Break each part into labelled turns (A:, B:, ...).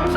A: Hey,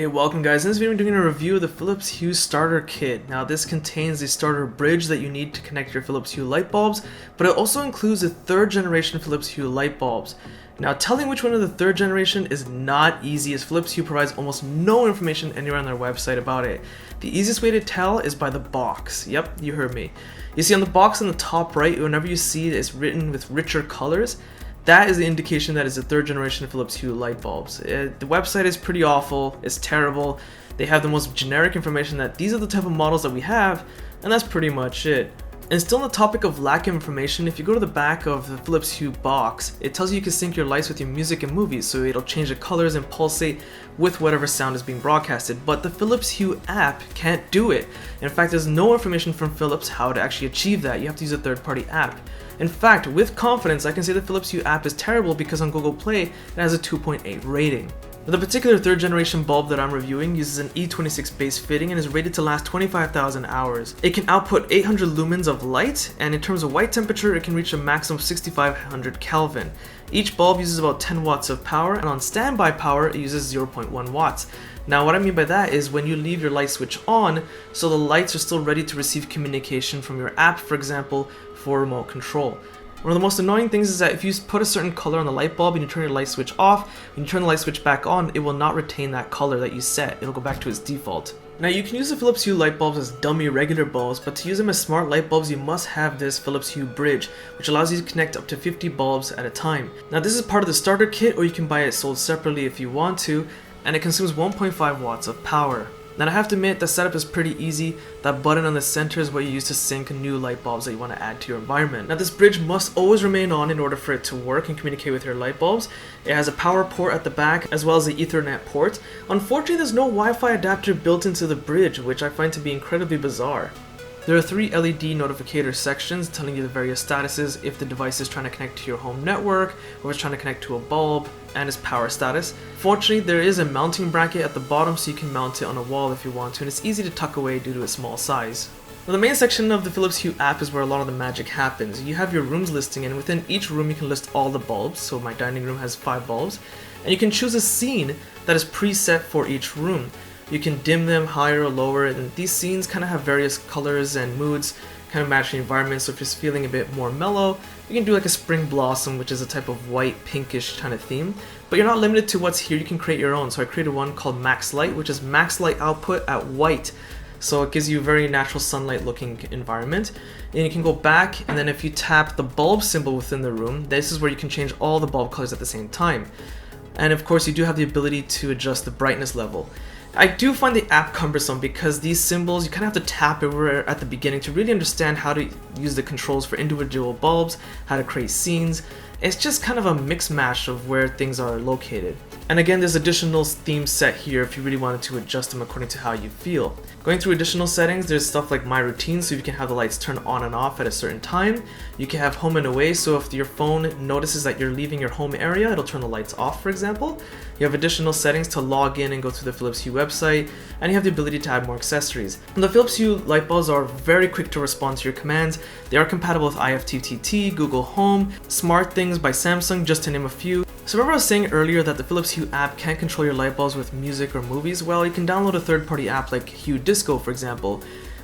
A: welcome guys. In this video I'm doing a review of the Philips Hue starter kit. Now this contains a starter bridge that you need to connect your Philips Hue light bulbs, but it also includes the 3rd generation Philips Hue light bulbs. Now telling which one of the 3rd generation is not easy, as Philips Hue provides almost no information anywhere on their website about it. The easiest way to tell is by the box. Yep, you heard me. You see on the box on the top right, whenever you see it, it's written with richer colors. That is the indication that it's a 3rd generation Philips Hue light bulbs. The website is pretty awful, it's terrible. They have the most generic information that these are the type of models that we have, and that's pretty much it. And still on the topic of lack of information, if you go to the back of the Philips Hue box, it tells you can sync your lights with your music and movies, so it'll change the colors and pulsate with whatever sound is being broadcasted. But the Philips Hue app can't do it. In fact, there's no information from Philips how to actually achieve that. You have to use a third-party app. In fact, with confidence, I can say the Philips Hue app is terrible because on Google Play, it has a 2.8 rating. The particular 3rd generation bulb that I'm reviewing uses an E26 base fitting and is rated to last 25,000 hours. It can output 800 lumens of light, and in terms of white temperature, it can reach a maximum of 6500 Kelvin. Each bulb uses about 10 watts of power, and on standby power, it uses 0.1 watts. Now what I mean by that is when you leave your light switch on, so the lights are still ready to receive communication from your app, for example, for remote control. One of the most annoying things is that if you put a certain color on the light bulb and you turn your light switch off, when you turn the light switch back on, it will not retain that color that you set. It'll go back to its default. Now you can use the Philips Hue light bulbs as dummy regular bulbs, but to use them as smart light bulbs you must have this Philips Hue bridge, which allows you to connect up to 50 bulbs at a time. Now this is part of the starter kit, or you can buy it sold separately if you want to, and it consumes 1.5 watts of power. Now I have to admit the setup is pretty easy. That button on the center is what you use to sync new light bulbs that you want to add to your environment. Now this bridge must always remain on in order for it to work and communicate with your light bulbs. It has a power port at the back as well as the Ethernet port. Unfortunately, there's no Wi-Fi adapter built into the bridge, which I find to be incredibly bizarre. There are 3 LED notificator sections telling you the various statuses if the device is trying to connect to your home network, or it's trying to connect to a bulb, and its power status. Fortunately, there is a mounting bracket at the bottom so you can mount it on a wall if you want to, and it's easy to tuck away due to its small size. Now the main section of the Philips Hue app is where a lot of the magic happens. You have your rooms listing, and within each room you can list all the bulbs. So my dining room has 5 bulbs, and you can choose a scene that is preset for each room. You can dim them higher or lower, and these scenes kind of have various colors and moods, kind of match the environment. So if you're feeling a bit more mellow, you can do like a spring blossom, which is a type of white pinkish kind of theme. But you're not limited to what's here, you can create your own. So I created one called Max Light, which is max light output at white. So it gives you a very natural sunlight looking environment. And you can go back, and then if you tap the bulb symbol within the room, this is where you can change all the bulb colors at the same time. And of course you do have the ability to adjust the brightness level. I do find the app cumbersome because these symbols you kind of have to tap over at the beginning to really understand how to use the controls for individual bulbs, how to create scenes. It's just kind of a mix mash of where things are located. And again, there's additional themes set here if you really wanted to adjust them according to how you feel. Going through additional settings, there's stuff like My Routine, so you can have the lights turn on and off at a certain time. You can have Home and Away, so if your phone notices that you're leaving your home area, it'll turn the lights off, for example. You have additional settings to log in and go to the Philips Hue website, and you have the ability to add more accessories. And the Philips Hue light bulbs are very quick to respond to your commands. They are compatible with IFTTT, Google Home, SmartThings by Samsung, just to name a few. So remember I was saying earlier that the Philips Hue app can't control your light bulbs with music or movies? Well, you can download a third-party app like Hue Disco, for example.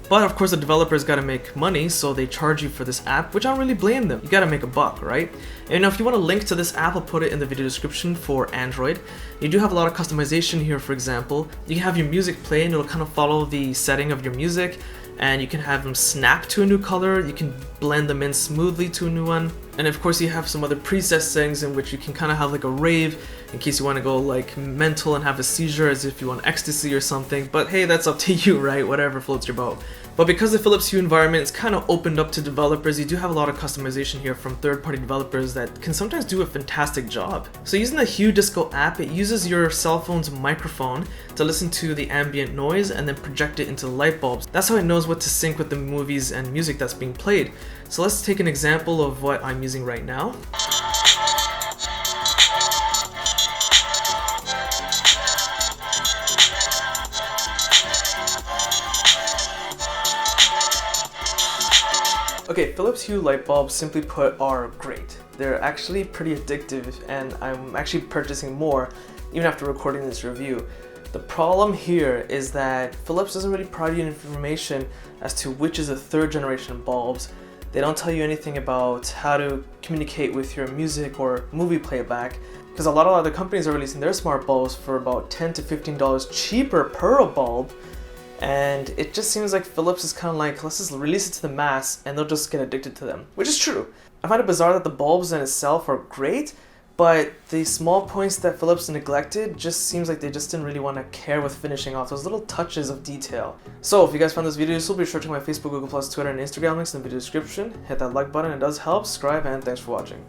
A: But of course the developers gotta make money, so they charge you for this app, which I don't really blame them. You gotta make a buck, right? And if you want a link to this app, I'll put it in the video description for Android. You do have a lot of customization here, for example. You can have your music play and it'll kind of follow the setting of your music, and you can have them snap to a new color, you can blend them in smoothly to a new one. And of course you have some other preset settings in which you can kind of have like a rave in case you want to go like mental and have a seizure as if you want ecstasy or something. But hey, that's up to you, right? Whatever floats your boat. But because the Philips Hue environment is kind of opened up to developers, you do have a lot of customization here from third-party developers that can sometimes do a fantastic job. So using the Hue Disco app, it uses your cell phone's microphone to listen to the ambient noise and then project it into the light bulbs. That's how it knows what to sync with the movies and music that's being played. So let's take an example of what I'm using right now. Okay, Philips Hue light bulbs, simply put, are great. They're actually pretty addictive, and I'm actually purchasing more even after recording this review. The problem here is that Philips doesn't really provide you information as to which is the third generation bulbs. They don't tell you anything about how to communicate with your music or movie playback, because a lot of other companies are releasing their smart bulbs for about $10 to $15 cheaper per bulb, and it just seems like Philips is kind of like, let's just release it to the mass and they'll just get addicted to them, which is true. I find it bizarre that the bulbs in itself are great, but the small points that Philips neglected just seems like they just didn't really want to care with finishing off those little touches of detail. So if you guys found this video useful, be sure to check my Facebook, Google+, Twitter, and Instagram links in the video description. Hit that like button, it does help. Subscribe, and thanks for watching.